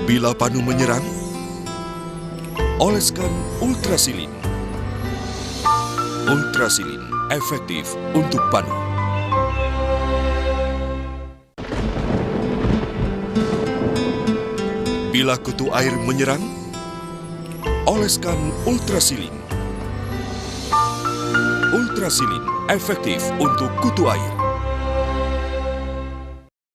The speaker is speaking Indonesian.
Bila panu menyerang, oleskan Ultrasilin. Ultrasilin efektif untuk panu. Bila kutu air menyerang, oleskan Ultrasilin. Ultrasilin efektif untuk kutu air.